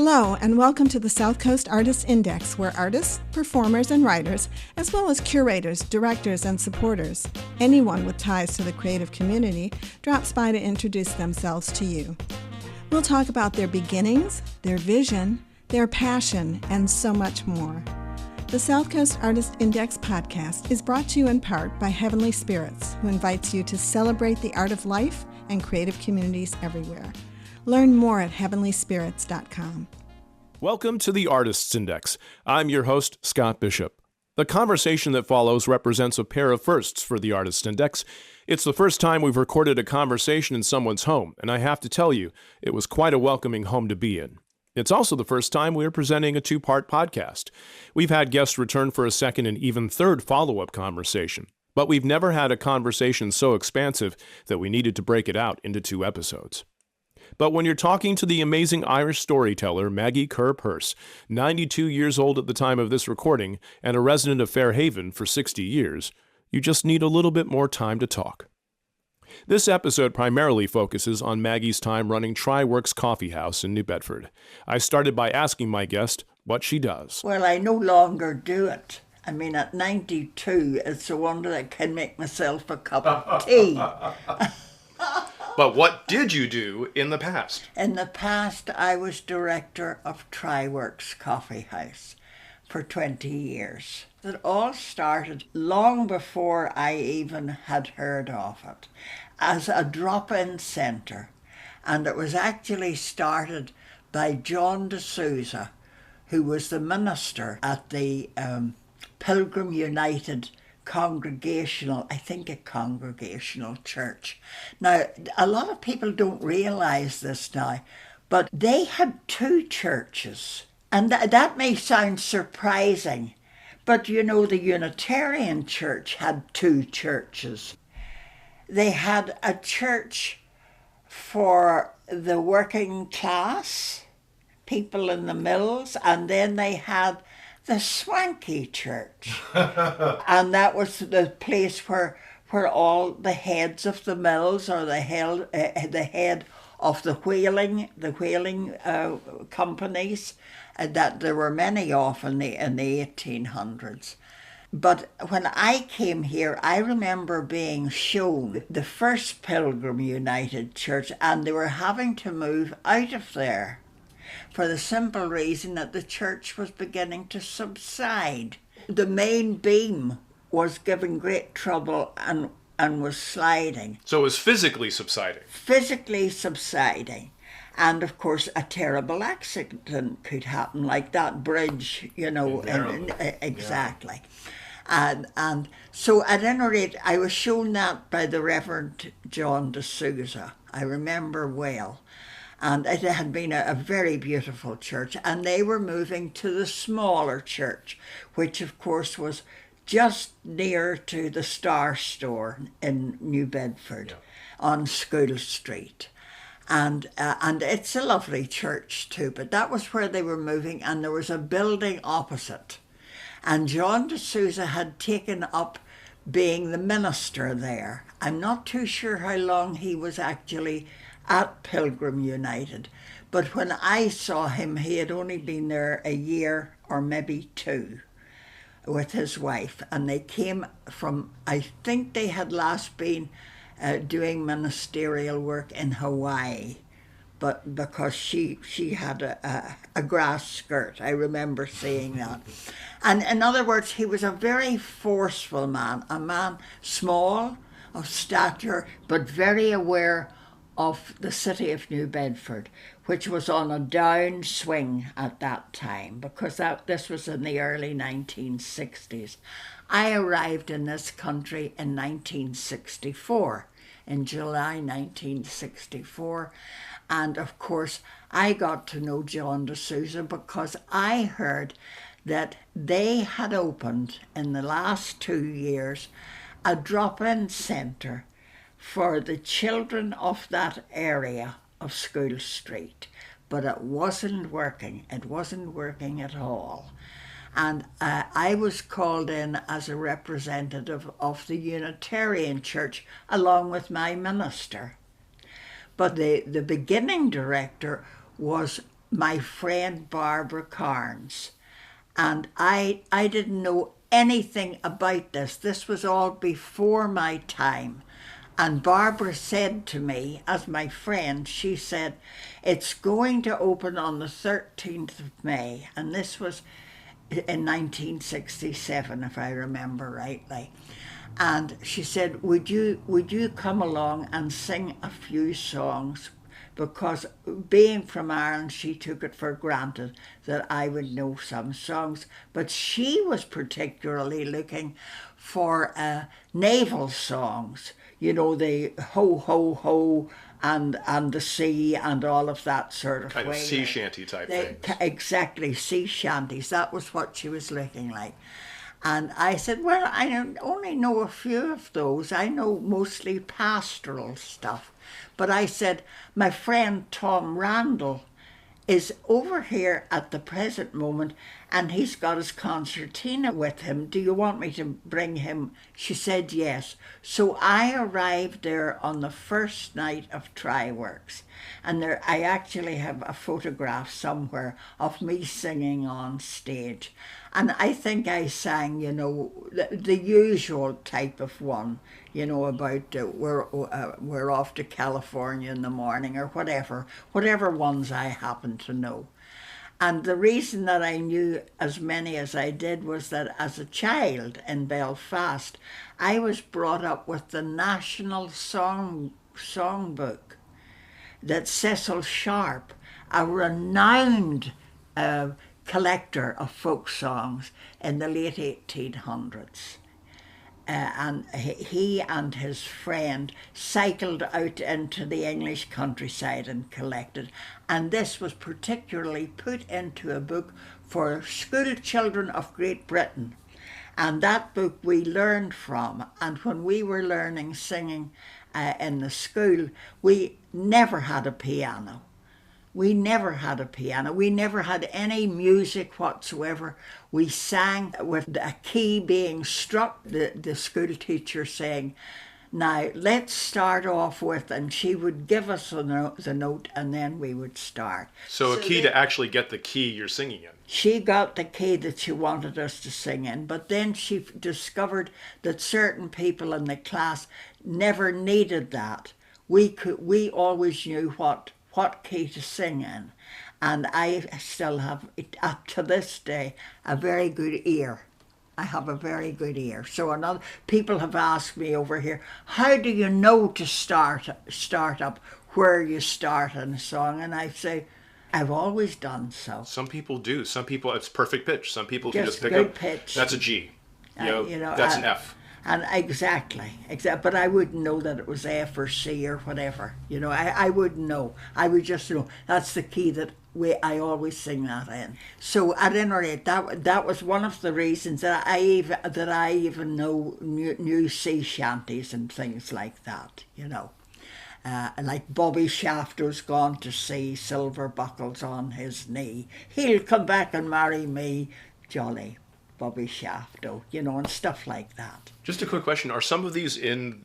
Hello, and welcome to the South Coast Artists Index, where artists, performers, and writers, as well as curators, directors, and supporters, anyone with ties to the creative community, drops by to introduce themselves to you. We'll talk about their beginnings, their vision, their passion, and so much more. The South Coast Artist Index podcast is brought to you in part by Heavenly Spirits, who invites you to celebrate the art of life and creative communities everywhere. Learn more at heavenlyspirits.com. Welcome to the Artists Index. I'm your host, Scott Bishop. The conversation that follows represents a pair of firsts for the Artists Index. It's the first time we've recorded a conversation in someone's home, and I have to tell you, it was quite a welcoming home to be in. It's also the first time we're presenting a two-part podcast. We've had guests return for a second and even third follow-up conversation, but we've never had a conversation so expansive that we needed to break it out into 2 episodes. But when you're talking to the amazing Irish storyteller Maggi Peirce, 92 years old at the time of this recording and a resident of Fairhaven for 60 years, you just need a little bit more time to talk. This episode primarily focuses on Maggi's time running Tryworks Coffeehouse in New Bedford. I started by asking my guest what she does. Well, I no longer do it. I mean, at 92, it's a wonder I can make myself a cup of tea. But what did you do in the past? In the past, I was director of Tryworks Coffeehouse for 20 years. It all started long before I even had heard of it, as a drop-in centre. And it was actually started by John D'Souza, who was the minister at the Pilgrim United Congregational church. Now, a lot of people don't realise this now, but they had 2 churches. And that may sound surprising, but you know, the Unitarian Church had 2 churches. They had a church for the working class, people in the mills, and then they had the swanky church. And that was the place where all the heads of the mills, or the head of the whaling companies, that there were many of in the 1800s. But when I came here, I remember being shown the First Pilgrim United Church, and they were having to move out of there for the simple reason that the church was beginning to subside. The main beam was giving great trouble and was sliding. So it was physically subsiding? Physically subsiding. And of course, a terrible accident could happen, like that bridge, you know. Exactly. Yeah. And so at any rate, I was shown that by the Reverend John D'Souza. I remember well. And it had been a very beautiful church. And they were moving to the smaller church, which of course was just near to the Star Store in New Bedford, on School Street. And it's a lovely church too, but that was where they were moving, and there was a building opposite. And John D'Souza had taken up being the minister there. I'm not too sure how long he was actually at Pilgrim United, but when I saw him, he had only been there a year or maybe 2 with his wife, and they came from, I think they had last been doing ministerial work in Hawaii, but because she had a grass skirt, I remember seeing that. And in other words, he was a very forceful man, a man small of stature, but very aware of the city of New Bedford, which was on a downswing at that time, because this was in the early 1960s. I arrived in this country in 1964, in July 1964, and of course I got to know John D'Souza because I heard that they had opened in the last 2 years a drop-in centre for the children of that area of School Street, but it wasn't working. It wasn't working at all. And I was called in as a representative of the Unitarian Church along with my minister. But the beginning director was my friend Barbara Carnes. And I didn't know anything about this. This was all before my time. And Barbara said to me, as my friend, she said, it's going to open on the 13th of May. And this was in 1967, if I remember rightly. And she said, would you come along and sing a few songs? Because being from Ireland, she took it for granted that I would know some songs. But she was particularly looking for naval songs, you know, the ho, ho, ho, and the sea and all of that sort of kind way. of sea shanty type things. Exactly, sea shanties. That was what she was looking like. And I said, well, I only know a few of those. I know mostly pastoral stuff. But I said, my friend Tom Randall is over here at the present moment and he's got his concertina with him. Do you want me to bring him? She said yes. So I arrived there on the first night of Tryworks. And there, I actually have a photograph somewhere of me singing on stage. And I think I sang, you know, the usual type of one, you know, about we're off to California in the morning or whatever ones I happen to know. And the reason that I knew as many as I did was that as a child in Belfast, I was brought up with the National Songbook that Cecil Sharp, a renowned collector of folk songs in the late 1800s. And he and his friend cycled out into the English countryside and collected. And this was particularly put into a book for school children of Great Britain. And that book we learned from. And when we were learning singing in the school, we never had a piano. We never had a piano. We never had any music whatsoever. We sang with a key being struck, the school teacher saying, now let's start off with, and she would give us the note and then we would start. So a key to actually get the key you're singing in. She got the key that she wanted us to sing in, but then she discovered that certain people in the class never needed that. We always knew what key to sing in, and I still have, up to this day, a very good ear. I have a very good ear. So people have asked me over here, how do you know to start up where you start in a song? And I say, I've always done so. Some people do. Some people, it's perfect pitch. Some people can just pick good up, pitch. that's a G. You know, that's an F. And exactly. But I wouldn't know that it was F or C or whatever. You know, I wouldn't know. I would just know that's the key that I always sing that in. So at any rate, that was one of the reasons that I even knew sea shanties and things like that. You know, like Bobby Shafto's gone to sea, silver buckles on his knee. He'll come back and marry me, jolly Bobby Shafto, you know, and stuff like that. Just a quick question. Are some of these in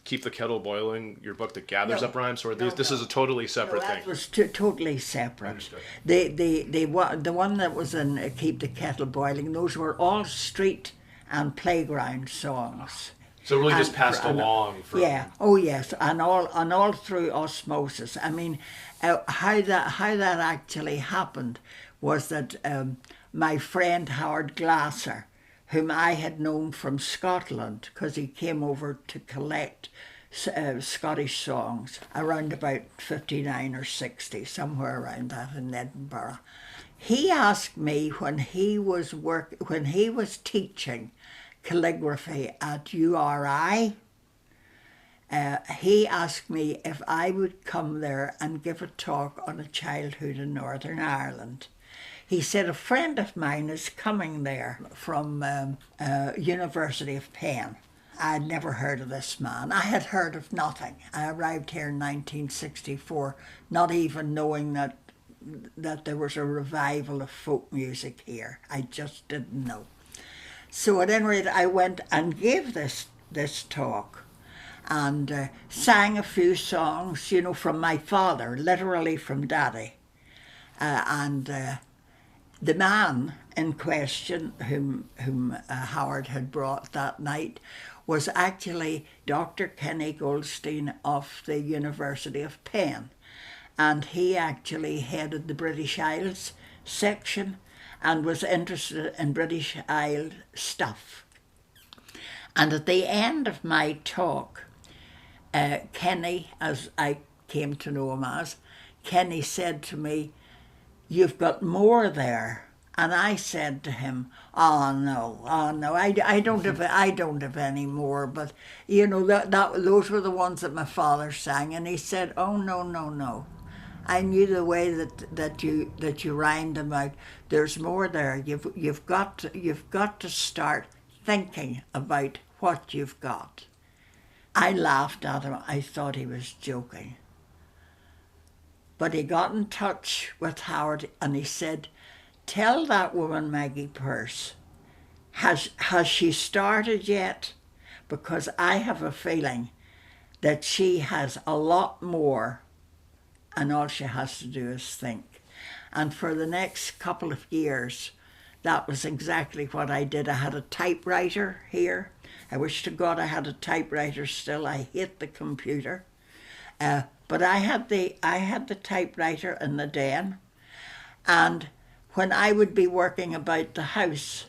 Keep the Kettle Boiling, your book that gathers up rhymes, or this is a totally separate thing? That was totally separate. Understood. The one that was in Keep the Kettle Boiling, those were all street and playground songs. So really just passed along from... Yeah, oh yes, and all through osmosis. I mean, how that actually happened was that my friend Howard Glasser, whom I had known from Scotland, because he came over to collect Scottish songs around about 59 or 60, somewhere around that in Edinburgh. He asked me when he was teaching calligraphy at URI, he asked me if I would come there and give a talk on a childhood in Northern Ireland. He said, a friend of mine is coming there from University of Penn. I'd never heard of this man. I had heard of nothing. I arrived here in 1964, not even knowing that there was a revival of folk music here. I just didn't know. So at any rate, I went and gave this talk and sang a few songs, you know, from my father, literally from Daddy. and the man in question, whom Howard had brought that night, was actually Dr. Kenny Goldstein of the University of Penn. And he actually headed the British Isles section and was interested in British Isles stuff. And at the end of my talk, Kenny, as I came to know him as, Kenny said to me, "You've got more there." And I said to him, oh no, I don't have any more, but you know, those were the ones that my father sang. And he said, "Oh no. I knew the way that you rhymed them out. There's more there. You've got to start thinking about what you've got." I laughed at him. I thought he was joking. But he got in touch with Howard and he said, "Tell that woman, Maggi Peirce, has she started yet? Because I have a feeling that she has a lot more and all she has to do is think." And for the next couple of years, that was exactly what I did. I had a typewriter here. I wish to God I had a typewriter still. I hate the computer. But I had the typewriter in the den. And when I would be working about the house,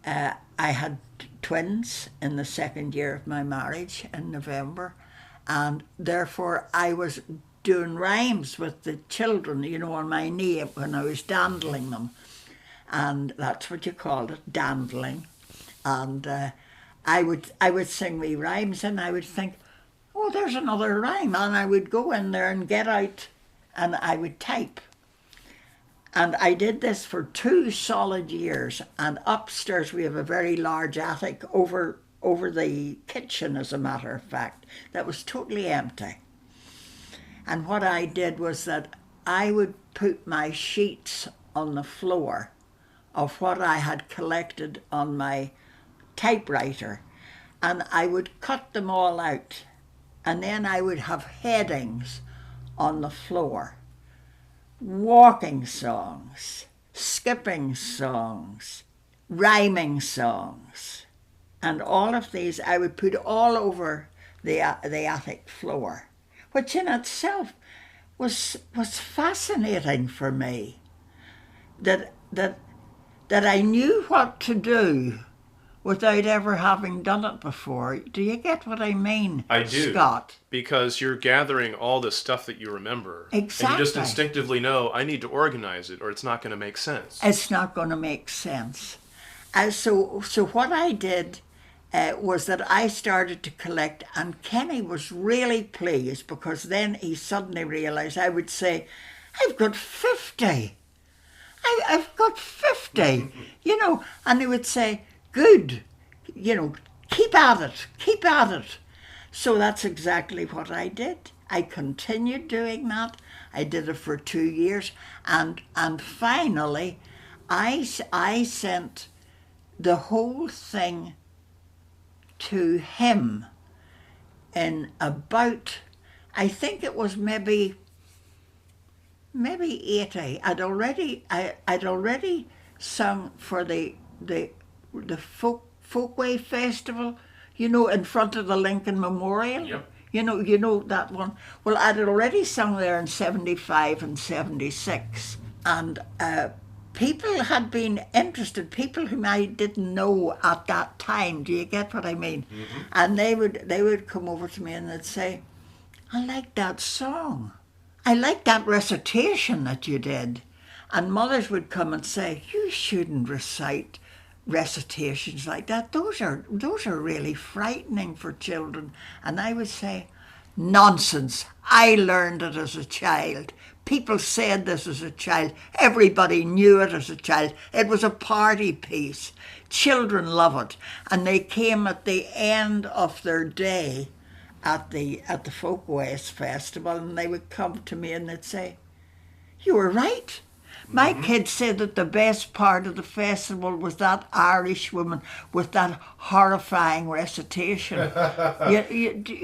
I had twins in the second year of my marriage in November. And therefore I was doing rhymes with the children, you know, on my knee when I was dandling them. And that's what you called it, dandling. And I would sing me rhymes and I would think, oh, there's another rhyme. And I would go in there and get out and I would type. And I did this for 2 solid years. And upstairs we have a very large attic over the kitchen, as a matter of fact, that was totally empty. And what I did was that I would put my sheets on the floor of what I had collected on my typewriter, and I would cut them all out, and then I would have headings on the floor: walking songs, skipping songs, rhyming songs, and all of these I would put all over the attic floor, which in itself was fascinating for me, that I knew what to do without ever having done it before. Do you get what I mean? I do, Scott? because you're gathering all the stuff that you remember. Exactly. And you just instinctively know, I need to organize it or it's not going to make sense. It's not going to make sense. So what I did was that I started to collect, and Kenny was really pleased because then he suddenly realised I would say, "I've got 50. I've got 50, you know," and he would say, "Good, you know, keep at it." So that's exactly what I did. I continued doing that. I did it for 2 years, and finally, I sent the whole thing to him in about, I think it was maybe 80. I'd already sung for the Folkway Festival, you know, in front of the Lincoln Memorial. Yep. You know that one. Well, I'd already sung there in 75 and 76, and people had been interested, people whom I didn't know at that time. Do you get what I mean? Mm-hmm. And they would come over to me and they'd say, "I like that song. I like that recitation that you did." And mothers would come and say, "You shouldn't recite recitations like that. Those are really frightening for children." And I would say, "Nonsense. I learned it as a child. People said this as a child. Everybody knew it as a child. It was a party piece. Children love it." And they came at the end of their day at the Folkways Festival, and they would come to me and they'd say, "You were right. My kids said that the best part of the festival was that Irish woman with that horrifying recitation.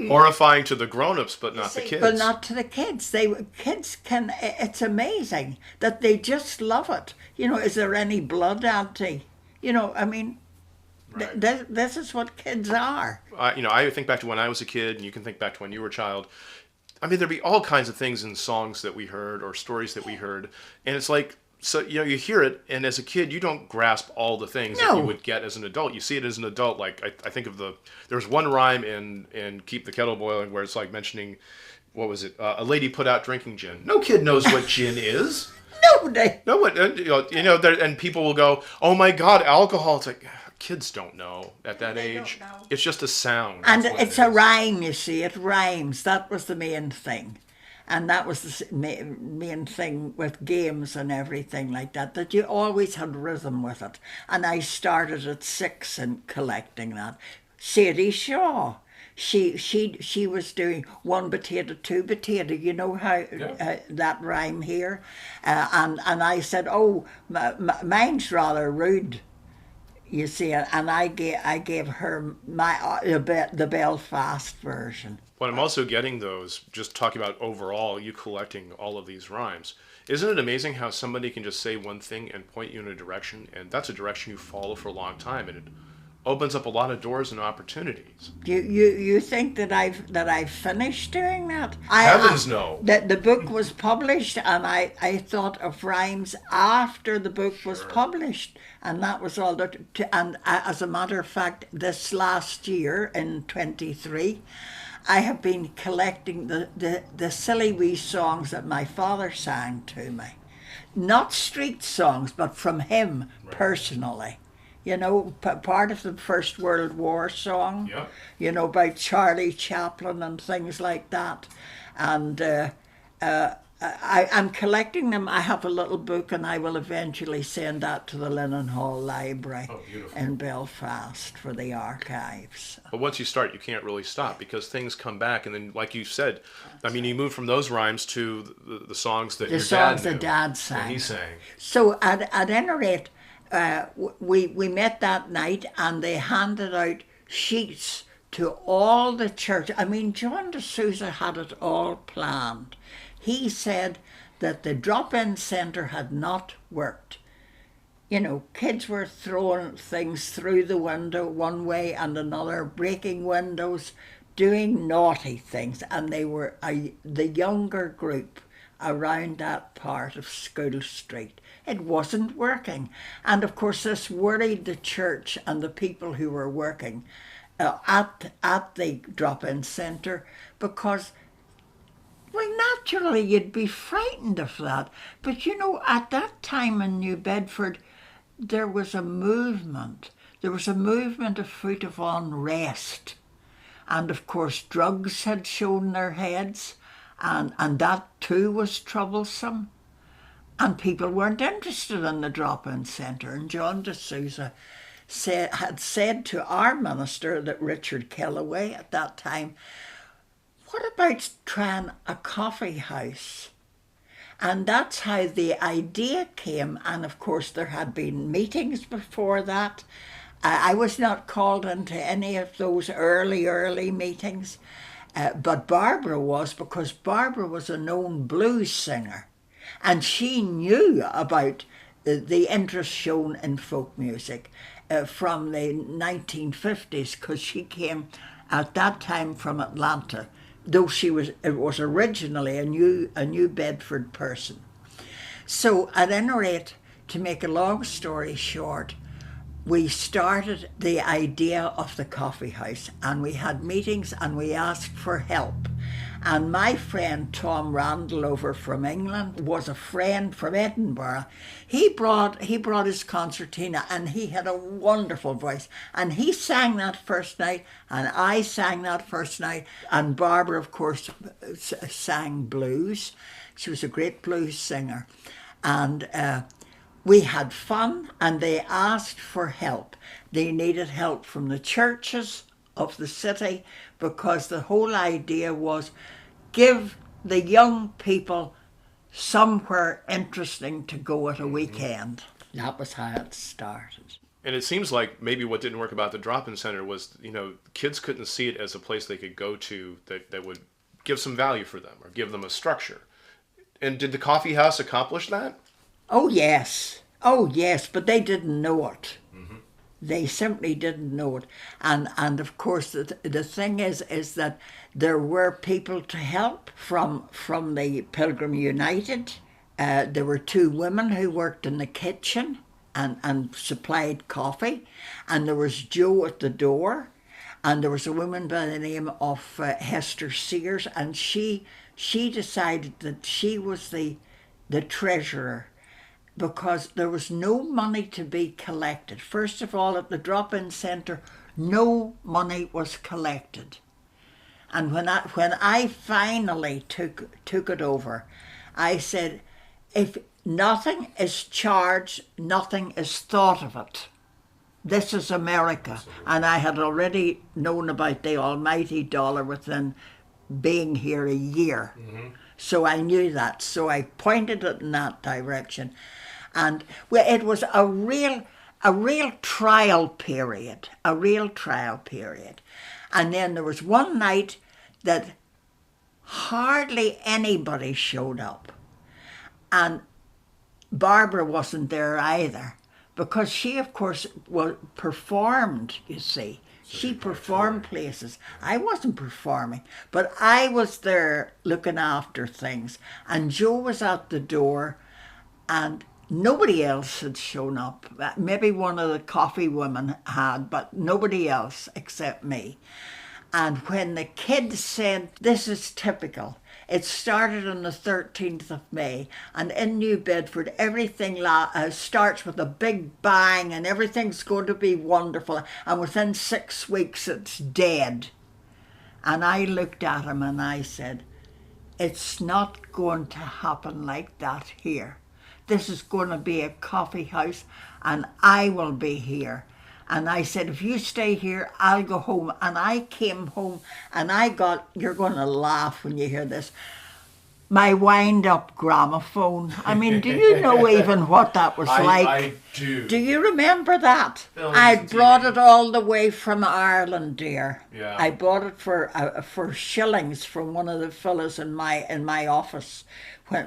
Horrifying to the grown-ups, but not the kids. But not to the kids. Kids can. It's amazing that they just love it. Is there any blood, Auntie? I mean, Right. this is what kids are. I think back to when I was a kid, and you can think back to when you were a child. I mean, there'd be all kinds of things in songs that we heard or stories that we heard, and it's like, so you hear it, and as a kid, you don't grasp all the things that you would get as an adult. You see it as an adult. Like I think of there was one rhyme in "Keep the Kettle Boiling" where it's like mentioning, what was it? A lady put out drinking gin. No kid knows what gin is. Nobody. No one. And people will go, "Oh my God, alcohol!" It's like, kids don't know at that age. Don't know. It's just a sound. And That's what it's it a is. rhyme, you see. It rhymes. That was the main thing. And that was the main thing with games and everything like that you always had rhythm with it. And I started at 6 in collecting that. Sadie Shaw, she was doing 1 potato, 2 potato. You know how that rhyme here? And I said, oh, mine's rather rude. You see, and I gave her the Belfast version. What I'm also getting, though, is just talking about overall, you collecting all of these rhymes. Isn't it amazing how somebody can just say one thing and point you in a direction, and that's a direction you follow for a long time, and it opens up a lot of doors and opportunities. You think that I've finished doing that? Heavens no. That the book was published, and I thought of rhymes after the book was published, and that was all that. And as a matter of fact, this last year in 23, I have been collecting the silly wee songs that my father sang to me, not street songs, but from him personally. Part of the First World War song, about Charlie Chaplin and things like that. And I'm collecting them. I have a little book, and I will eventually send that to the Linen Hall Library in Belfast for the archives. But once you start, you can't really stop because things come back. And then, like you said, I mean, you move from those rhymes to the songs that your dad knew. Dad sang. And he sang. So at any rate, we met that night, and they handed out sheets to all the church. I mean, John de Souza had it all planned. He said that the drop-in centre had not worked. Kids were throwing things through the window one way and another, breaking windows, doing naughty things, and they were the younger group around that part of School Street. It wasn't working. And of course this worried the church and the people who were working at the drop-in centre, because, well, naturally you'd be frightened of that. But at that time in New Bedford, there was a movement. There was a movement afoot of unrest. And of course drugs had shown their heads, and that too was troublesome. And people weren't interested in the drop-in centre. And John de Souza had said to our minister, that Richard Kellaway at that time, what about trying a coffee house? And that's how the idea came. And of course there had been meetings before that. I was not called into any of those early meetings, but Barbara was, because Barbara was a known blues singer. And she knew about the interest shown in folk music from the 1950s, because she came at that time from Atlanta, though it was originally a New Bedford person. So at any rate, to make a long story short, we started the idea of the coffee house, and we had meetings, and we asked for help. And my friend Tom Randall over from England was a friend from Edinburgh. He brought his concertina, and he had a wonderful voice. And he sang that first night, and I sang that first night. And Barbara, of course, sang blues. She was a great blues singer. And we had fun, and they asked for help. They needed help from the churches of the city, because the whole idea was give the young people somewhere interesting to go at a weekend. That was how it started. And it seems like maybe what didn't work about the drop-in center was, kids couldn't see it as a place they could go to that would give some value for them or give them a structure. And did the coffee house accomplish that? Oh, yes. Oh, yes, but they didn't know it. They simply didn't know it. And of course, the thing is that there were people to help from the Pilgrim United. There were 2 women who worked in the kitchen and supplied coffee. And there was Joe at the door. And there was a woman by the name of Hester Sears. And she decided that she was the treasurer, because there was no money to be collected. First of all, at the drop-in centre, no money was collected. And when I finally took it over, I said, if nothing is charged, nothing is thought of it. This is America. And I had already known about the almighty dollar within being here a year. So I knew that. So I pointed it in that direction. And it was a real trial period, And then there was one night that hardly anybody showed up. And Barbara wasn't there either, because she, of course, performed, you see. She performed places. I wasn't performing, but I was there looking after things. And Joe was at the door, and nobody else had shown up. Maybe one of the coffee women had, but nobody else except me. And when the kids said, this is typical, it started on the 13th of May, and in New Bedford, everything starts with a big bang, and everything's going to be wonderful, and within 6 weeks it's dead. And I looked at him and I said, it's not going to happen like that here. This is going to be a coffee house, and I will be here. And I said, if you stay here, I'll go home. And I came home and I got, you're going to laugh when you hear this, my wind-up gramophone. I mean, do you know even what that was like? I do. Do you remember that? Films I and brought TV. it all the way from Ireland, dear. Yeah. I bought it for shillings from one of the fellows in my office.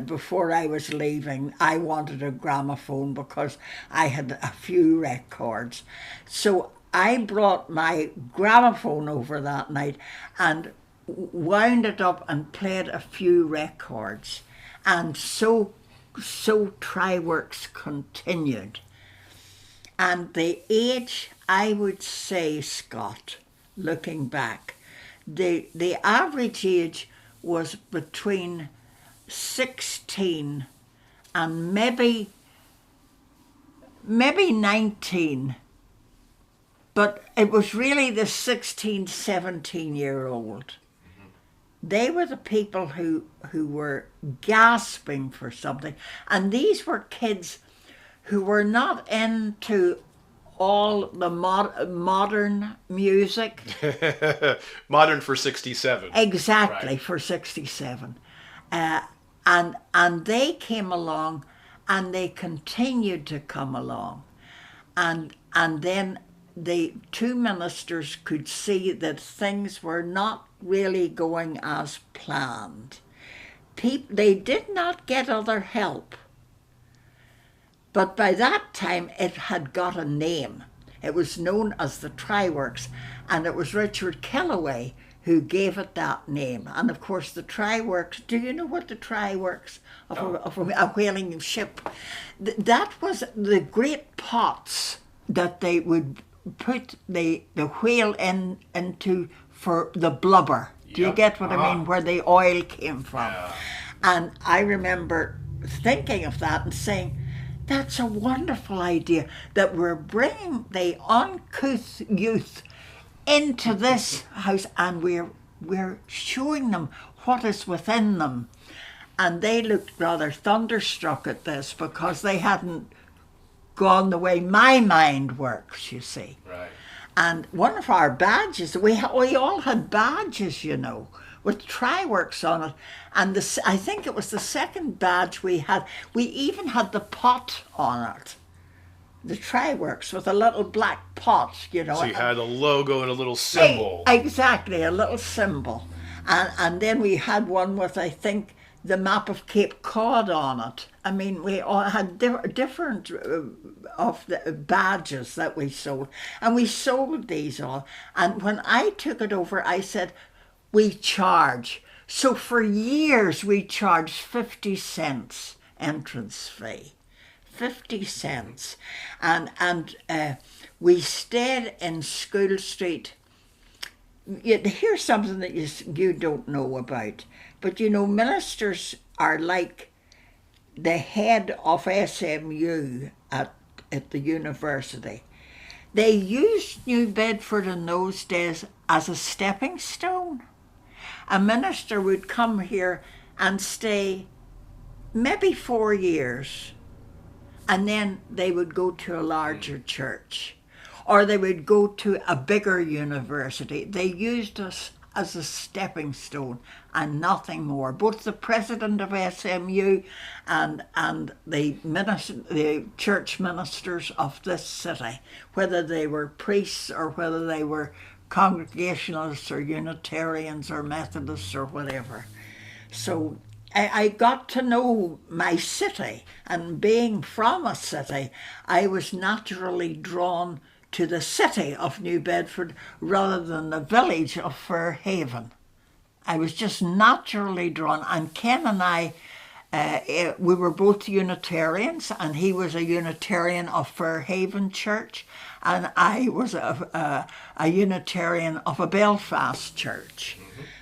Before I was leaving, I wanted a gramophone because I had a few records. So I brought my gramophone over that night and wound it up and played a few records. And so Tryworks continued. And the age, I would say, Scott, looking back, the average age was between 16 and maybe 19, but it was really the 16, 17-year-old. They were the people who were gasping for something, and these were kids who were not into all the modern music. Modern for 67. Exactly, Right. for 67. And they came along, and they continued to come along. And then the 2 ministers could see that things were not really going as planned. They did not get other help. But by that time, it had got a name. It was known as the Tryworks, and it was Richard Kellaway who gave it that name. And of course, the Tryworks, do you know what the Tryworks of a whaling ship? That was the great pots that they would put the whale into for the blubber. Do you Yep. get what I mean? Where the oil came from. Yeah. And I remember thinking of that and saying, that's a wonderful idea, that we're bringing the uncouth youth into this house, and we're showing them what is within them. And they looked rather thunderstruck at this, because they hadn't gone the way my mind works, you see. Right. And one of our badges, we all had badges, you know. with Tryworks on it. And I think it was the second badge we had. We even had the pot on it. The Tryworks with a little black pot, So you had a logo and a little symbol. Exactly, a little symbol. And then we had one with, I think, the map of Cape Cod on it. I mean, we all had different of the badges that we sold. And we sold these all. And when I took it over, I said, we charge. So for years, we charged 50 cents entrance fee. 50 cents. And we stayed in School Street. Here's something that you don't know about. But ministers are like the head of SMU at the university. They used New Bedford in those days as a stepping stone. A minister would come here and stay maybe 4 years, and then they would go to a larger church, or they would go to a bigger university. They used us as a stepping stone and nothing more. Both the president of SMU and the church ministers of this city, whether they were priests or whether they were Congregationalists or Unitarians or Methodists or whatever. So I got to know my city, and being from a city, I was naturally drawn to the city of New Bedford rather than the village of Fairhaven. I was just naturally drawn. And Ken and I, we were both Unitarians, and he was a Unitarian of Fairhaven Church, and I was a Unitarian of a Belfast church,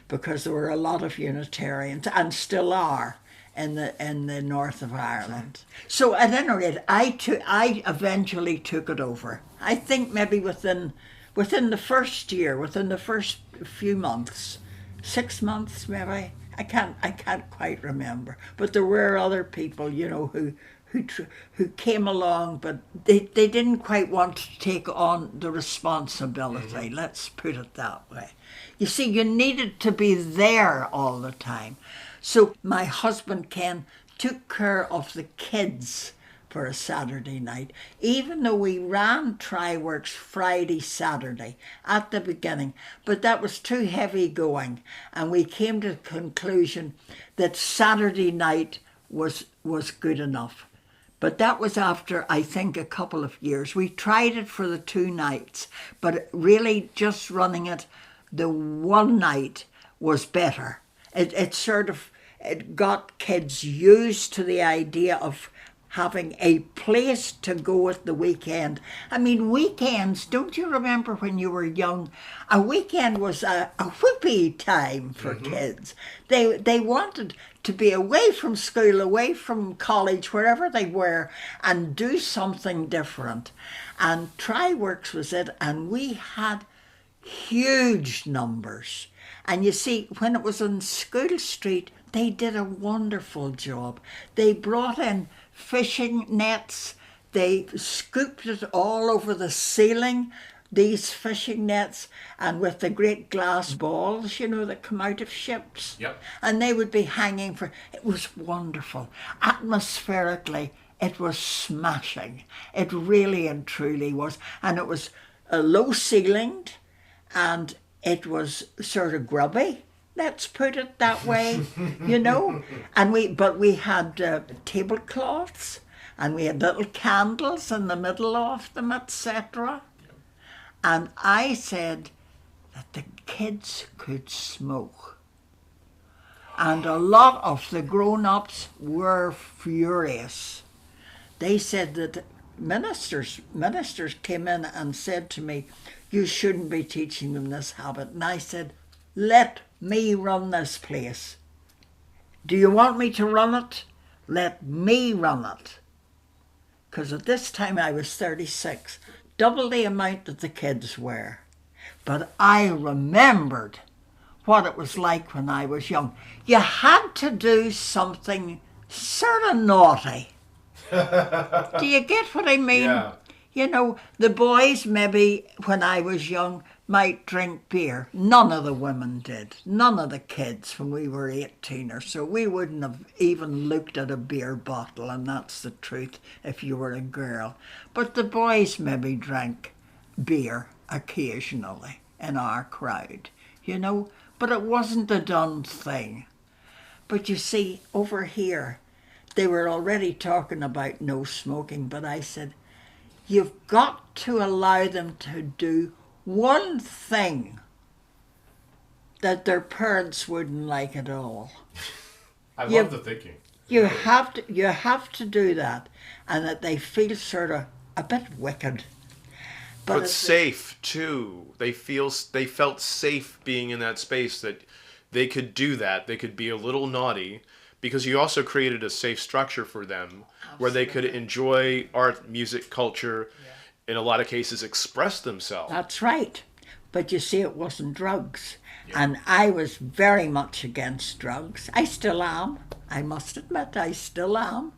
because there were a lot of Unitarians, and still are, in the north of Ireland. So at any rate, I eventually took it over. I think maybe within the first year, within the first few months, 6 months maybe. I can't quite remember. But there were other people, who came along, but they didn't quite want to take on the responsibility. Let's put it that way. You see, you needed to be there all the time. So my husband, Ken, took care of the kids for a Saturday night, even though we ran Tryworks Friday, Saturday at the beginning. But that was too heavy going, and we came to the conclusion that Saturday night was good enough. But that was after, I think, a couple of years. We tried it for the 2 nights, but really just running it the one night was better. It got kids used to the idea of having a place to go at the weekend. I mean, weekends, don't you remember when you were young? A weekend was a whoopee time for kids. They wanted to be away from school, away from college, wherever they were, and do something different. And Tryworks was it, and we had huge numbers. And you see, when it was on School Street, they did a wonderful job. They brought in fishing nets. They scooped it all over the ceiling, these fishing nets, and with the great glass balls, that come out of ships. Yep. And they would be hanging it was wonderful. Atmospherically, it was smashing. It really and truly was. And it was low ceilinged, and it was sort of grubby. Let's put it that way, And we had tablecloths, and we had little candles in the middle of them, etc. And I said that the kids could smoke. And a lot of the grown-ups were furious. They said that ministers came in and said to me, you shouldn't be teaching them this habit. And I said, let me run this place. Do you want me to run it? Let me run it. Because at this time I was 36, double the amount that the kids were. But I remembered what it was like when I was young. You had to do something sort of naughty. Do you get what I mean? Yeah. The boys, maybe when I was young, might drink beer. None of the women did. None of the kids when we were 18 or so. We wouldn't have even looked at a beer bottle, and that's the truth if you were a girl. But the boys maybe drank beer occasionally in our crowd, you know, but it wasn't a done thing. But you see, over here, they were already talking about no smoking, but I said, you've got to allow them to do one thing that their parents wouldn't like at all. I love the thinking. You have to do that, and that they feel sort of a bit wicked. But safe too. They felt safe being in that space, that they could do that. They could be a little naughty, because you also created a safe structure for them. Absolutely. Where they could enjoy art, music, culture, in a lot of cases express themselves. That's right. But you see, it wasn't drugs. Yeah. And I was very much against drugs. I still am. I must admit, I still am.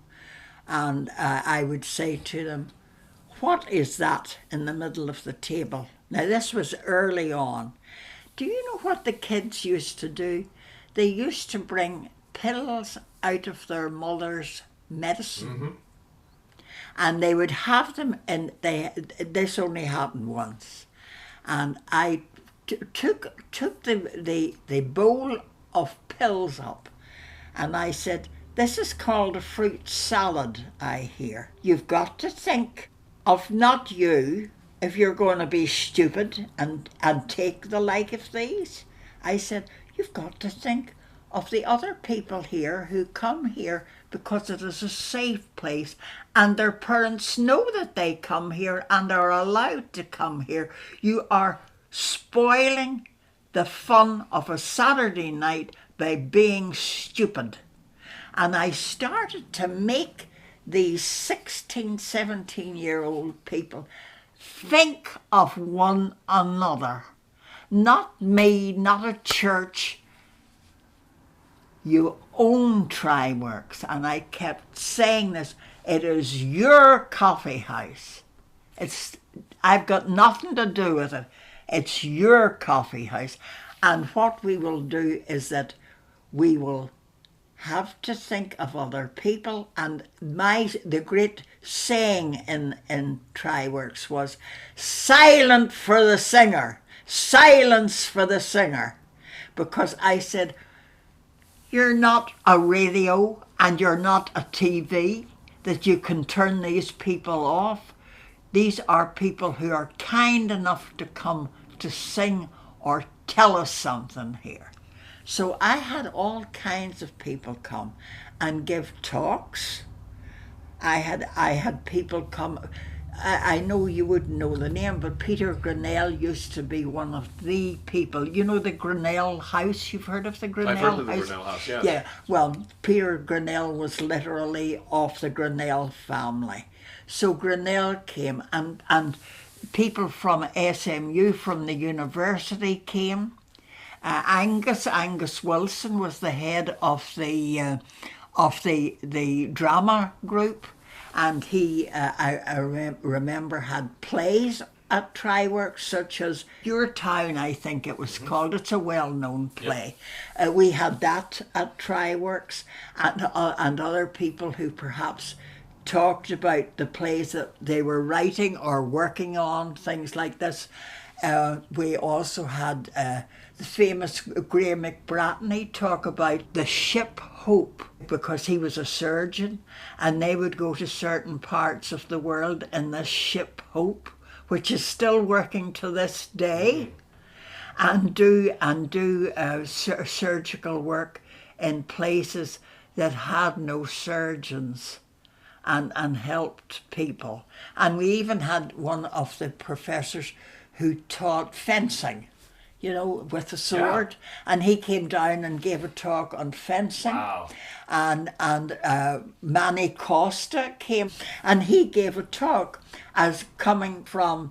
And I would say to them, what is that in the middle of the table? Now, this was early on. Do you know what the kids used to do? They used to bring pills out of their mother's medicine. Mm-hmm. And they would have them, and this only happened once. And I took the bowl of pills up, and I said, this is called a fruit salad, I hear. You've got to think of not you, if you're going to be stupid and take the like of these. I said, you've got to think of the other people here who come here because it is a safe place, and their parents know that they come here and are allowed to come here. You are spoiling the fun of a Saturday night by being stupid. And I started to make these 16, 17-year-old people think of one another. Not me, not a church. You own Tryworks. And I kept saying this. It is your coffee house. I've got nothing to do with it. It's your coffee house. And what we will do is that we will have to think of other people. And the great saying in Tryworks was, silent for the singer, silence for the singer. Because I said, you're not a radio and you're not a TV that you can turn these people off. These are people who are kind enough to come to sing or tell us something here. So I had all kinds of people come and give talks. I had people come. I know you wouldn't know the name, but Peter Grinnell used to be one of the people. You know the Grinnell House? You've heard of the Grinnell House? I've heard of the Grinnell House, yes. Yeah, well, Peter Grinnell was literally of the Grinnell family. So Grinnell came, and people from SMU, from the university came. Angus Wilson was the head of the drama group, and he I remember had plays at Tryworks, such as Your Town, I think it was called. It's a well-known play. Yep. We had that at Tryworks, and other people who perhaps talked about the plays that they were writing or working on, things like this. We also had the famous Graham McBratney talk about the ship Hope, because he was a surgeon, and they would go to certain parts of the world in this ship Hope, which is still working to this day, and do surgical work in places that had no surgeons, and helped people. And we even had one of the professors who taught fencing, you know, with a sword. Yeah. And he came down and gave a talk on fencing. Wow. And Manny Costa came, and he gave a talk as coming from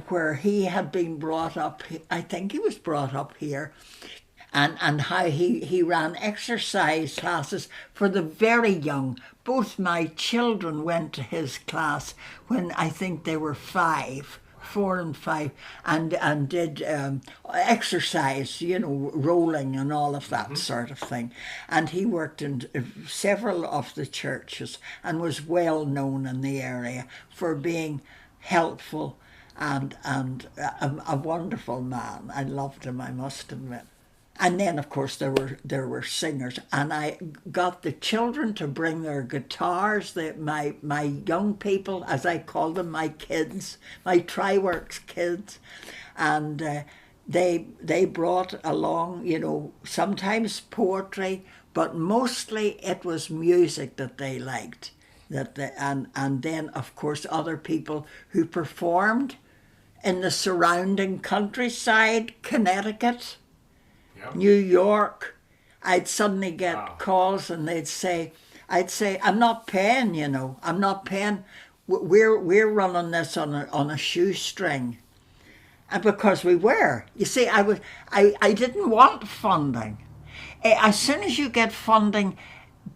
where he had been brought up. I think he was brought up here. And how he ran exercise classes for the very young. Both my children went to his class when I think they were 5. 4 and 5, and did exercise, rolling and all of that sort of thing. And he worked in several of the churches and was well known in the area for being helpful and a wonderful man. I loved him, I must admit. And then, of course, there were singers, and I got the children to bring their guitars. My young people, as I call them, my kids, my Tryworks kids, and they brought along, sometimes poetry, but mostly it was music that they liked. And then, of course, other people who performed in the surrounding countryside, Connecticut. Yep. New York. I'd suddenly get calls and I'd say, I'm not paying, I'm not paying. We're running this on a shoestring. And because we were. You see, I didn't want funding. As soon as you get funding,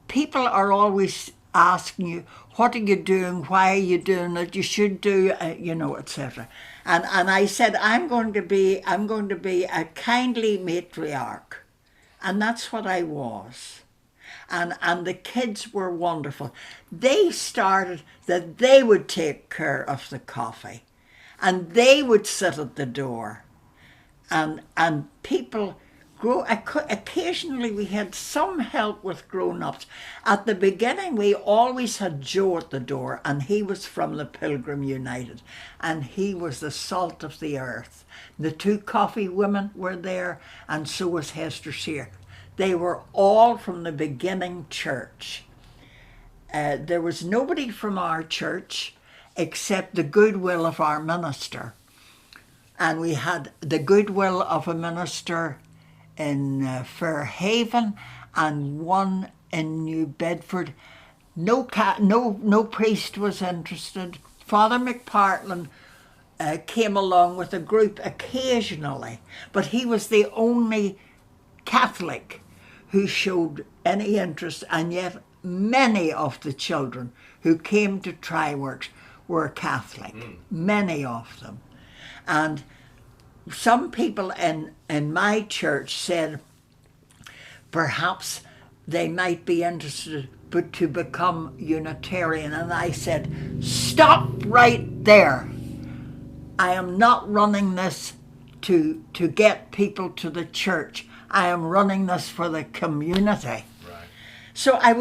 people are always asking you, what are you doing? Why are you doing it? You should do, etc. And I said, I'm going to be a kindly matriarch. And that's what I was. And the kids were wonderful. They started that they would take care of the coffee. And they would sit at the door. And people occasionally we had some help with grown-ups. At the beginning we always had Joe at the door, and he was from the Pilgrim United, and he was the salt of the earth. The 2 coffee women were there, and so was Hester Sear. They were all from the beginning church. There was nobody from our church except the goodwill of our minister, and we had the goodwill of a minister in Fairhaven and one in New Bedford. No priest was interested. Father McPartland came along with a group occasionally, but he was the only Catholic who showed any interest, and yet many of the children who came to Tryworks were Catholic, many of them. And some people in my church said perhaps they might be interested but to become Unitarian. And I said, stop right there. I am not running this to get people to the church. I am running this for the community. Right. So I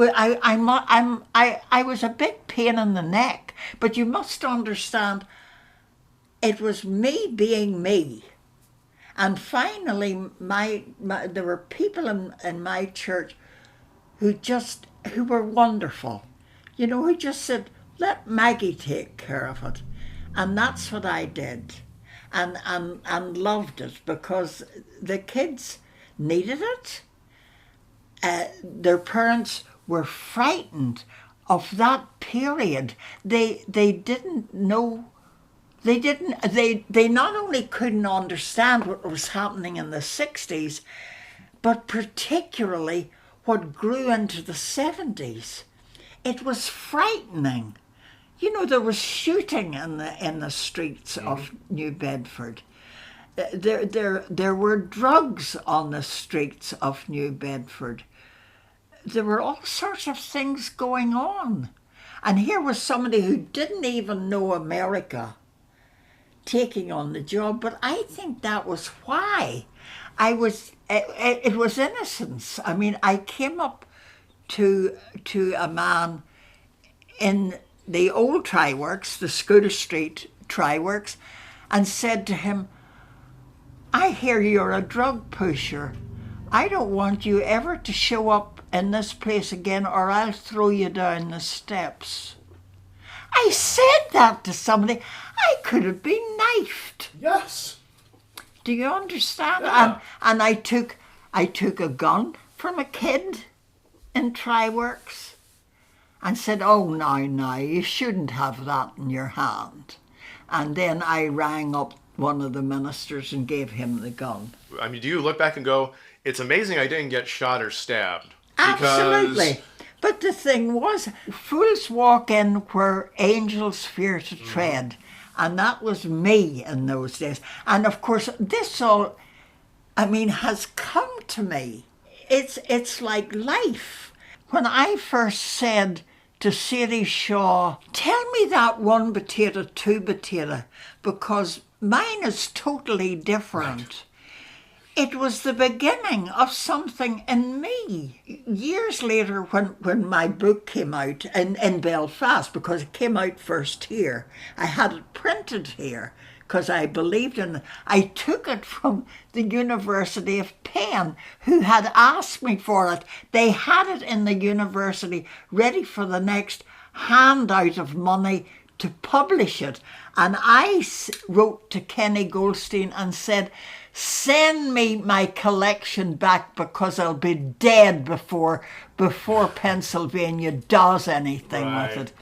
was a big pain in the neck, but you must understand, it was me being me. And finally, there were people in my church who were wonderful, who just said, let Maggie take care of it. And that's what I did, and loved it, because the kids needed it. Their parents were frightened of that period. They didn't know. They not only couldn't understand what was happening in the 60s, but particularly what grew into the 70s. It was frightening. There was shooting in the streets of New Bedford. There were drugs on the streets of New Bedford. There were all sorts of things going on. And here was somebody who didn't even know America taking on the job, but I think that was why it was innocence. I mean, I came up to a man in the old Tryworks, the Scooter Street Tryworks, and said to him, I hear you're a drug pusher. I don't want you ever to show up in this place again, or I'll throw you down the steps. I said that to somebody. I could have been knifed. Yes. Do you understand? Yeah. And I took a gun from a kid in Tryworks and said, oh, now, you shouldn't have that in your hand. And then I rang up one of the ministers and gave him the gun. I mean, do you look back and go, it's amazing I didn't get shot or stabbed? Absolutely. But the thing was, fools walk in where angels fear to tread. And that was me in those days. And of course, this all, has come to me. It's like life. When I first said to Sadie Shaw, tell me that one potato, two potato, because mine is totally different. Right. It was the beginning of something in me. Years later, when my book came out in Belfast, because it came out first here, I had it printed here because I believed in it. I took it from the University of Penn, who had asked me for it. They had it in the university ready for the next handout of money to publish it. And I wrote to Kenny Goldstein and said, send me my collection back because I'll be dead before Pennsylvania does anything with it.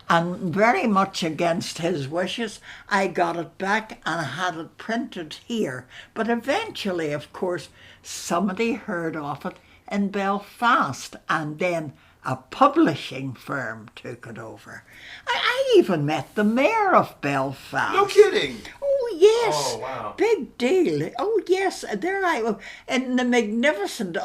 And very much against his wishes, I got it back and had it printed here. But eventually, of course, somebody heard of it in Belfast, and then a publishing firm took it over. I even met the mayor of Belfast. No kidding. Oh, yes. Oh, wow. Big deal. Oh, yes. There I was in the magnificent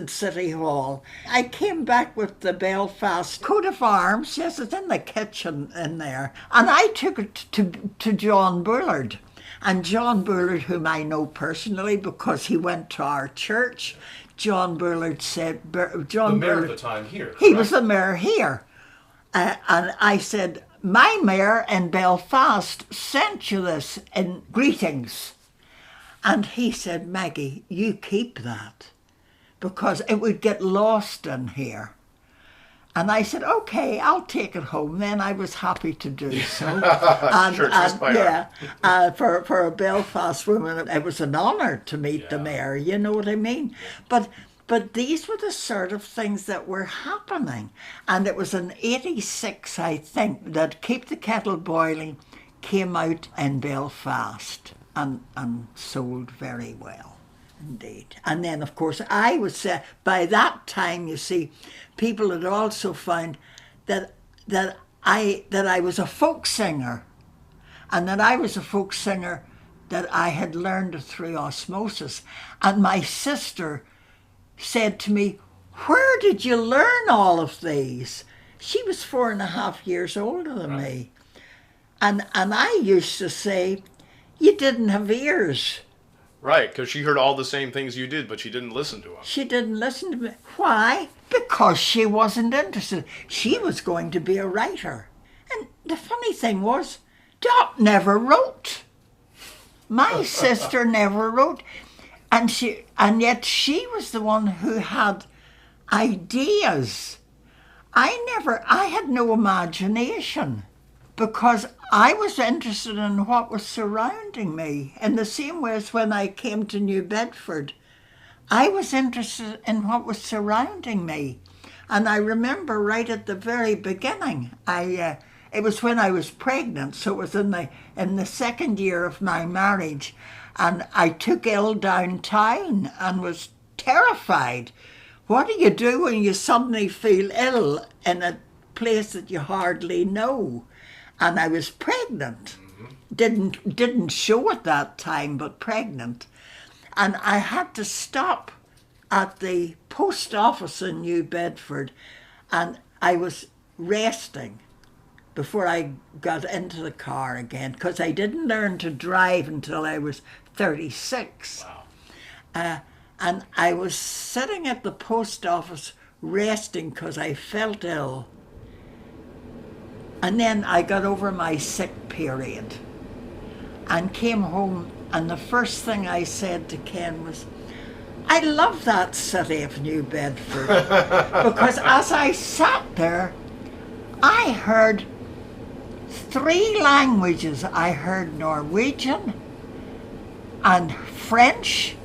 City Hall. I came back with the Belfast coat of arms. Yes, it's in the kitchen in there. And I took it to John Bullard. And John Bullard, whom I know personally because he went to our church, John Bullard said... The mayor at the time here. He was the mayor here. And I said, my mayor in Belfast sent you this in greetings. And he said, Maggie, you keep that because it would get lost in here. And I said, okay, I'll take it home. Then I was happy to do so. For a Belfast woman, it was an honour to meet the mayor, you know what I mean? But these were the sort of things that were happening. And it was in 86, I think, that Keep the Kettle Boiling came out in Belfast and sold very well. Indeed. And then, of course, I was, by that time, you see, people had also found that I was a folk singer, and that I was a folk singer that I had learned through osmosis. And my sister said to me, where did you learn all of these? She was 4.5 years older than me. And I used to say, you didn't have ears. Right, because she heard all the same things you did, but she didn't listen to them. She didn't listen to me. Why? Because she wasn't interested. She was going to be a writer. And the funny thing was, Dot never wrote. My sister never wrote. And yet she was the one who had ideas. I had no imagination, because I was interested in what was surrounding me. In the same way as when I came to New Bedford, I was interested in what was surrounding me. And I remember right at the very beginning, it was when I was pregnant, so it was in the second year of my marriage, and I took ill downtown and was terrified. What do you do when you suddenly feel ill in a place that you hardly know? And I was pregnant. Didn't show at that time, but pregnant. And I had to stop at the post office in New Bedford, and I was resting before I got into the car again, because I didn't learn to drive until I was 36. Wow. And I was sitting at the post office resting because I felt ill. And then I got over my sick period and came home, and the first thing I said to Ken was, I love that city of New Bedford. Because as I sat there, I heard 3 languages. I heard Norwegian and French,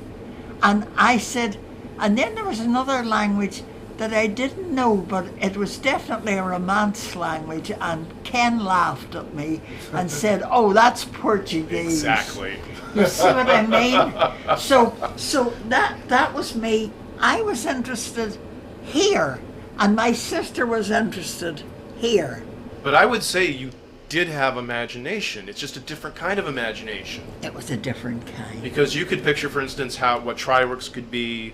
and I said, and then there was another language that I didn't know, but it was definitely a Romance language, and Ken laughed at me and said, oh, that's Portuguese. Exactly. You see what I mean? So that was me. I was interested here, and my sister was interested here. But I would say you did have imagination. It's just a different kind of imagination. It was a different kind. Because you could picture, for instance, what Tryworks could be.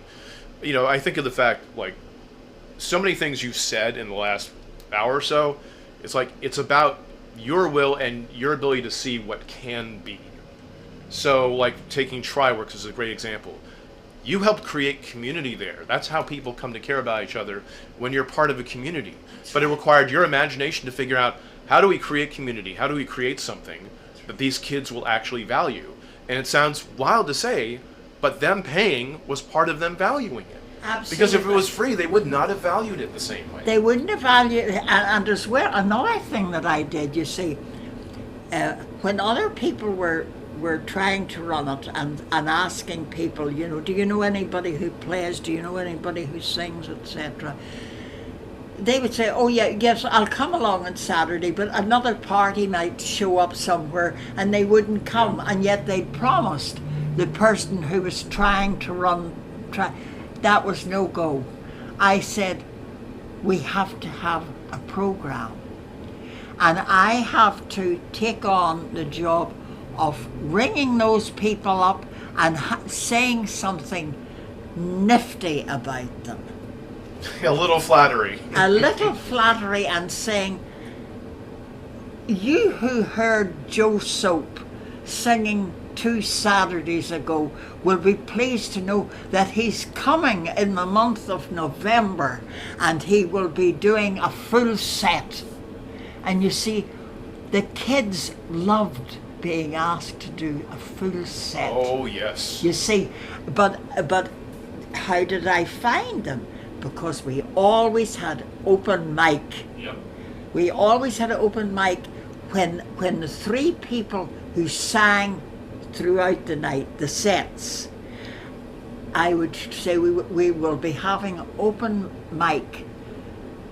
You know, I think of the fact, like, so many things you've said in the last hour or so, it's like, it's about your will and your ability to see what can be. So, like, taking Tryworks is a great example. You helped create community there. That's how people come to care about each other, when you're part of a community. But it required your imagination to figure out, how do we create community? How do we create something that these kids will actually value? And it sounds wild to say, but them paying was part of them valuing it. Absolutely. Because if it was free, they would not have valued it the same way. They wouldn't have valued it. And as well, another thing that I did, you see, when other people were trying to run it and asking people, you know, do you know anybody who plays? Do you know anybody who sings, etc.? They would say, oh yeah, yes, I'll come along on Saturday, but another party might show up somewhere and they wouldn't come, and yet they'd promised the person who was trying to that was no go. I said, we have to have a program, and I have to take on the job of ringing those people up and saying something nifty about them. A little flattery. A little flattery, and saying, you who heard Joe Soap singing 2 Saturdays ago will be pleased to know that he's coming in the month of November and he will be doing a full set. And you see, the kids loved being asked to do a full set. Oh, yes. You see, but how did I find them? Because we always had open mic. Yep. We always had an open mic when the 3 people who sang throughout the night, the sets, I would say we will be having an open mic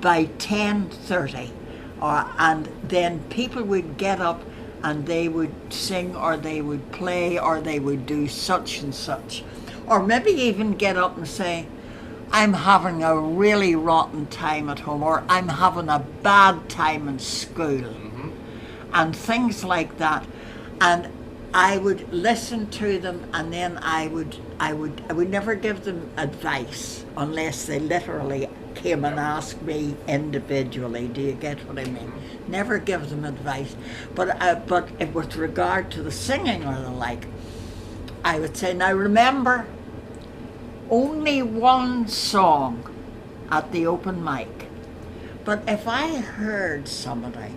by 10:30, and then people would get up and they would sing, or they would play, or they would do such and such, or maybe even get up and say, I'm having a really rotten time at home, or I'm having a bad time in school, and things like that. And I would listen to them, and then I would never give them advice unless they literally came and asked me individually. Do you get what I mean? Never give them advice. But with regard to the singing or the like, I would say, now remember, only 1 song at the open mic. But if I heard somebody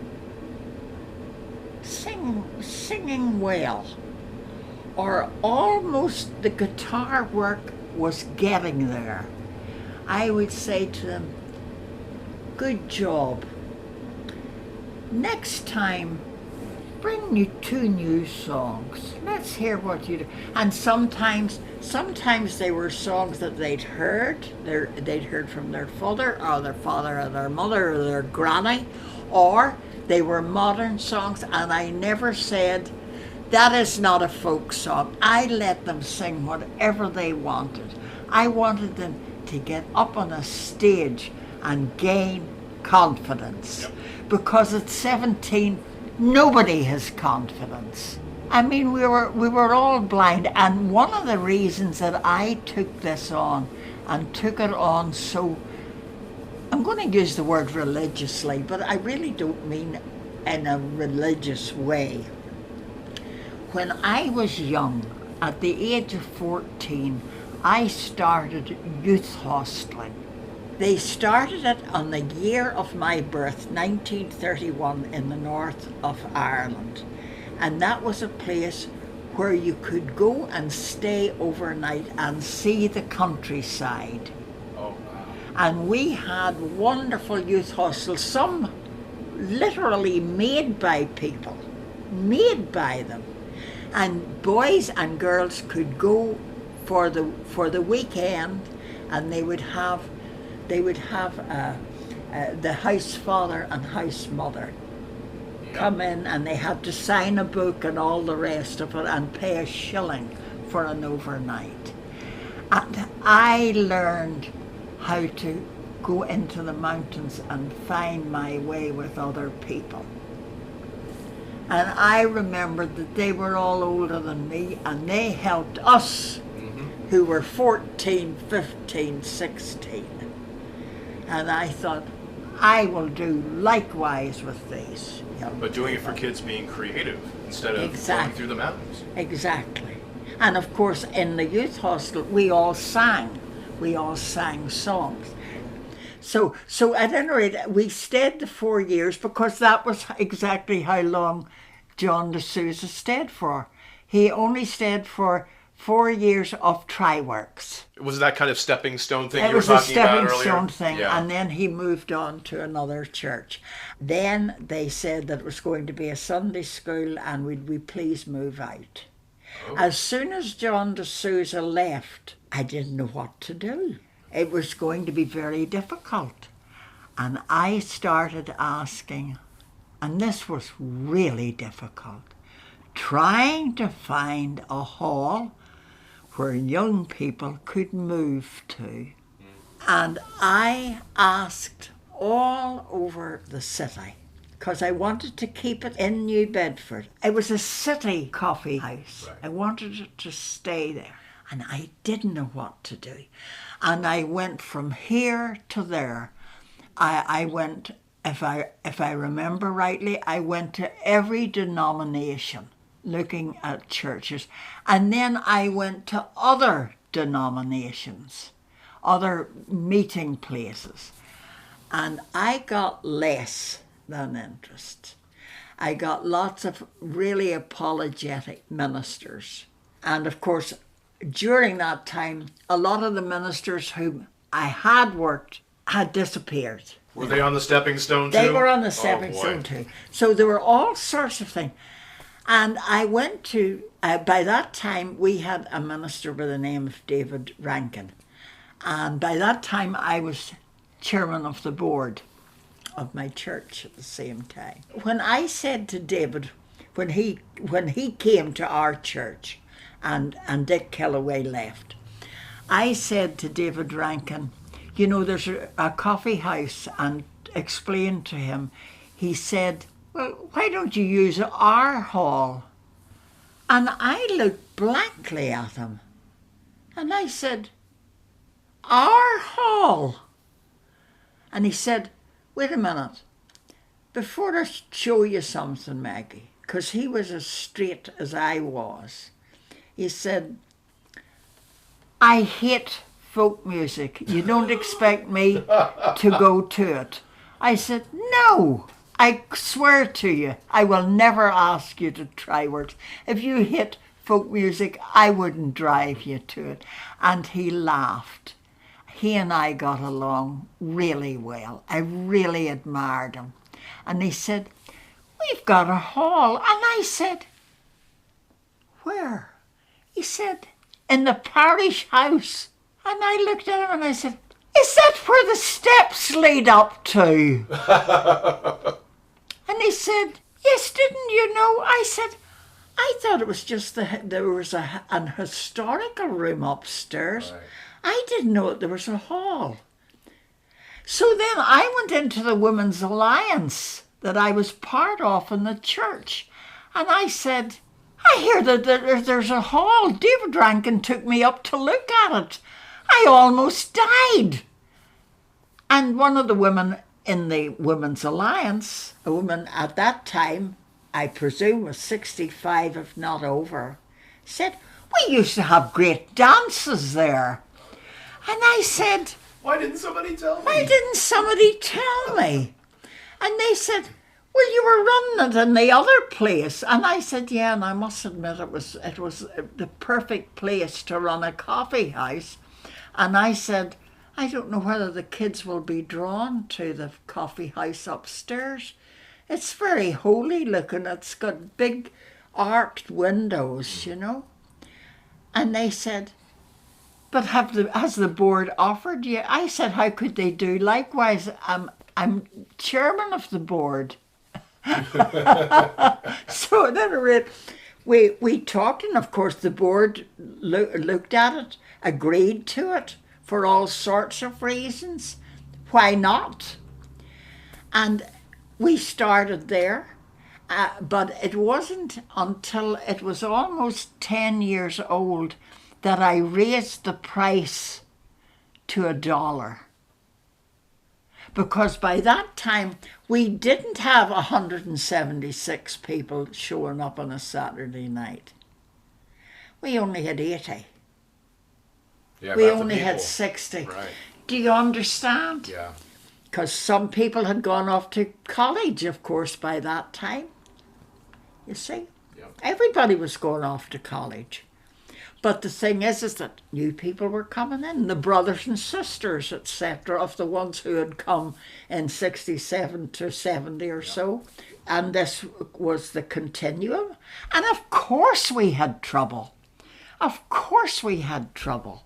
singing well, or almost the guitar work was getting there, I would say to them, good job. Next time, bring you 2 new songs. Let's hear what you do. And sometimes they were songs that they'd heard from their father or their mother or their granny, or they were modern songs, and I never said, that is not a folk song. I let them sing whatever they wanted. I wanted them to get up on a stage and gain confidence. Yep. Because at 17, nobody has confidence. I mean, we were all blind, and one of the reasons that I took this on, and took it on so, I'm going to use the word religiously, but I really don't mean in a religious way. When I was young, at the age of 14, I started youth hosteling. They started it on the year of my birth, 1931, in the north of Ireland. And that was a place where you could go and stay overnight and see the countryside. Oh, wow. And we had wonderful youth hostels, some literally made by people, made by them. And boys and girls could go for the weekend, and they would have the house father and house mother come in, and they had to sign a book and all the rest of it, and pay a shilling for an overnight. And I learned how to go into the mountains and find my way with other people. And I remembered that they were all older than me, and they helped us who were 14, 15, 16. And I thought, I will do likewise with these young But doing it people. for kids being creative instead of going through the mountains. Exactly. And of course, in the youth hostel, we all sang. We all sang songs. So at any rate, we stayed the 4 years because that was exactly how long John de Souza stayed for. He only stayed for 4 years of Tryworks. Was that kind of stepping stone thing It you were was a talking about stepping earlier? stone thing, Yeah. and then he moved on to another church. Then they said that it was going to be a Sunday school, and would we please move out. Oh. As soon as John de Souza left, I didn't know what to do. It was going to be very difficult. And I started asking, and this was really difficult, trying to find a hall where young people could move to. And I asked all over the city because I wanted to keep it in New Bedford. It was a city coffee house. Right. I wanted it to stay there. And I didn't know what to do. And I went from here to there. I went, if I remember rightly, I went to every denomination looking at churches. And then I went to other denominations, other meeting places. And I got less than interest. I got lots of really apologetic ministers. And of course, during that time, a lot of the ministers whom I had worked had disappeared. Were they on the stepping stone too? They were on the Oh, stepping boy. stone too. So there were all sorts of things. And I went to, by that time, we had a minister by the name of David Rankin. And by that time, I was chairman of the board of my church at the same time. When I said to David, when he came to our church and Dick Kellaway left, I said to David Rankin, you know, there's a coffee house, and explained to him. He said, well, why don't you use our hall? And I looked blankly at him. And I said, our hall? And he said, wait a minute. Before I show you something, Maggie, because he was as straight as I was, he said, I hate folk music. You don't expect me to go to it. I said, no, I swear to you, I will never ask you to Tryworks. If you hate folk music, I wouldn't drive you to it. And he laughed. He and I got along really well. I really admired him. And he said, we've got a hall. And I said, where? He said, in the parish house. And I looked at him and I said, is that where the steps lead up to? And he said, yes, didn't you know? I said, I thought it was just there was an historical room upstairs. Right. I didn't know that there was a hall. So then I went into the Women's Alliance that I was part of in the church. And I said, I hear that there's a hall. David Rankin took me up to look at it. I almost died. And one of the women in the Women's Alliance, a woman at that time, I presume was 65 if not over, said, we used to have great dances there. And I said, Why didn't somebody tell me? why didn't somebody tell me? And they said, well, you were running it in the other place. And I said, yeah, and I must admit it was the perfect place to run a coffee house. And I said, I don't know whether the kids will be drawn to the coffee house upstairs. It's very holy looking. It's got big arched windows, you know. And they said, but has the board offered you? I said, how could they do likewise? I'm chairman of the board. So at any rate, we talked, and of course the board looked at it, agreed to it for all sorts of reasons. Why not? And we started there, But it wasn't until it was almost 10 years old that I raised the price to $1. Because by that time, we didn't have 176 people showing up on a Saturday night. We only had 80. Yeah, We about the only had people. 60. Right. Do you understand? Yeah. Because some people had gone off to college, of course, by that time. You see? Yeah. Everybody was going off to college. But the thing is that new people were coming in, the brothers and sisters, etc., of the ones who had come in 67 to 70 or so. And this was the continuum. And of course we had trouble. Of course we had trouble.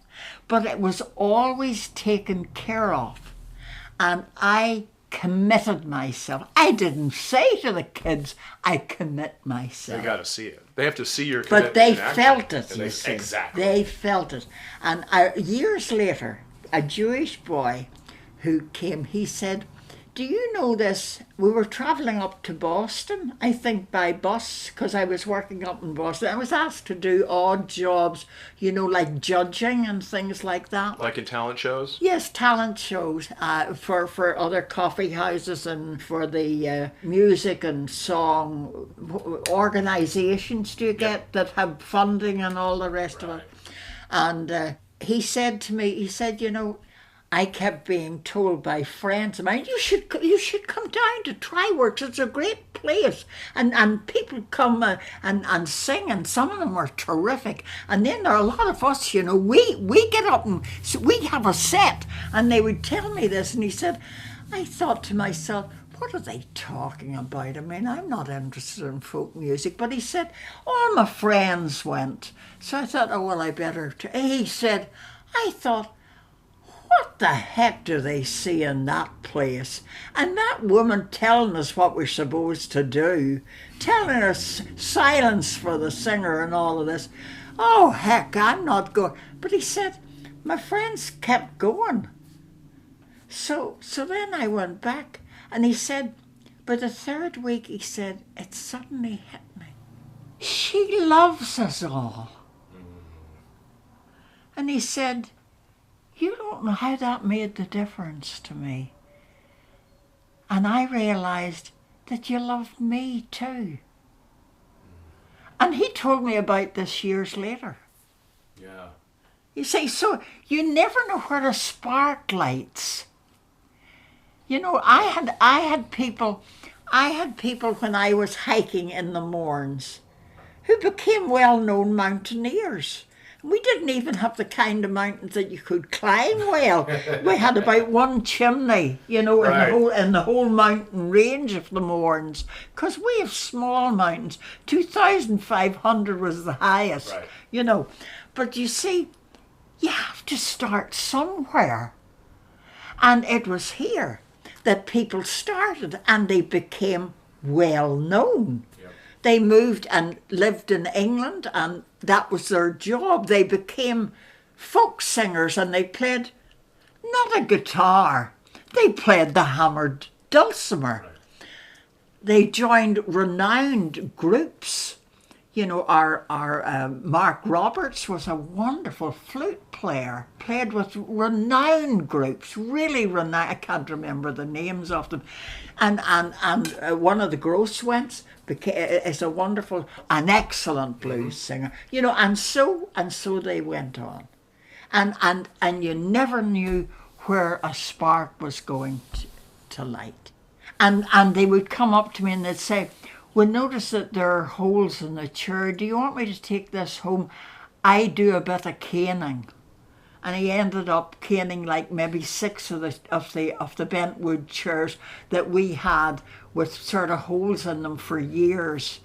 But it was always taken care of. And I committed myself. I didn't say to the kids, I commit myself. They got to see it. They have to see your But commitment they in action. felt it, And you see. Exactly. They felt it. And years later, a Jewish boy who came, he said, do you know this? We were travelling up to Boston, I think by bus, because I was working up in Boston. I was asked to do odd jobs, you know, like judging and things like that. Like in talent shows? Yes, talent shows for other coffee houses and for the music and song organisations, do you get, that have funding and all the rest of it. And he said to me, he said, you know, I kept being told by friends of mine, you should come down to Tryworks. It's a great place, and people come and sing, and some of them are terrific. And then there are a lot of us, you know, we get up and we have a set, and they would tell me this, and he said, I thought to myself, what are they talking about? I mean, I'm not interested in folk music. But he said, all my friends went, so I thought, oh well, I better. He said, I thought, what the heck do they see in that place? And that woman telling us what we're supposed to do, telling us silence for the singer and all of this. Oh, heck, I'm not going. But he said, my friends kept going. So then I went back, and he said, by the third week, he said, it suddenly hit me. She loves us all. And he said, you don't know how that made the difference to me. And I realised that you loved me too. And he told me about this years later. Yeah. You see, so you never know where the spark lights. You know, I had people when I was hiking in the Mournes who became well-known mountaineers. We didn't even have the kind of mountains that you could climb well. We had about one chimney, you know, Right. in the whole mountain range of the Mournes, because we have small mountains. 2,500 was the highest, Right. you know. But you see, you have to start somewhere. And it was here that people started, and they became well known. Yep. They moved and lived in England, and that was their job. They became folk singers, and they played not a guitar. They played the hammered dulcimer. Right. They joined renowned groups. You know, our Mark Roberts was a wonderful flute player, played with renowned groups, really renowned. I can't remember the names of them. And one of the Grosswents is a wonderful, an excellent blues singer. You know, and so they went on. And you never knew where a spark was going to light. And they would come up to me and they'd say, we notice that there are holes in the chair. Do you want me to take this home? I do a bit of caning. And he ended up caning like maybe 6 of the bentwood chairs that we had with sort of holes in them for years.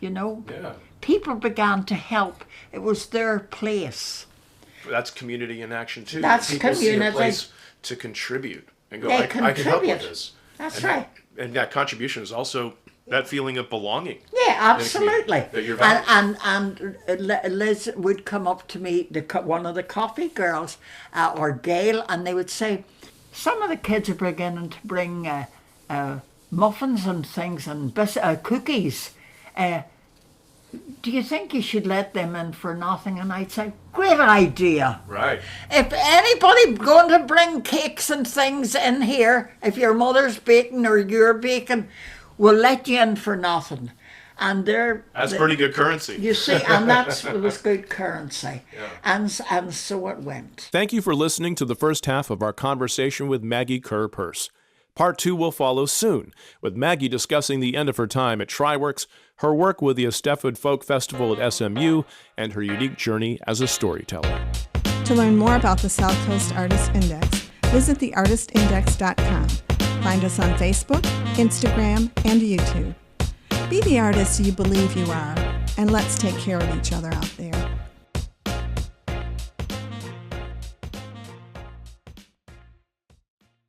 You know? Yeah. People began to help. It was their place. That's community in action too. That's People see a community. place to contribute and go, They I can help with contribute. this. That's And right. And that contribution is also that feeling of belonging. Yeah, absolutely. That you're valued. And Liz would come up to me, one of the coffee girls, or Gail, and they would say, some of the kids are beginning to bring muffins and things and cookies. Do you think you should let them in for nothing? And I'd say, great idea. Right. If anybody going to bring cakes and things in here, if your mother's baking or you're baking, we'll let you in for nothing. And that's pretty good currency. You see, and it was good currency. Yeah. And so it went. Thank you for listening to the first half of our conversation with Maggi Peirce. Part 2 will follow soon, with Maggie discussing the end of her time at Tryworks, her work with the Estefan Folk Festival at SMU, and her unique journey as a storyteller. To learn more about the South Coast Artist Index, visit theartistindex.com. Find us on Facebook, Instagram, and YouTube. Be the artist you believe you are, and let's take care of each other out there.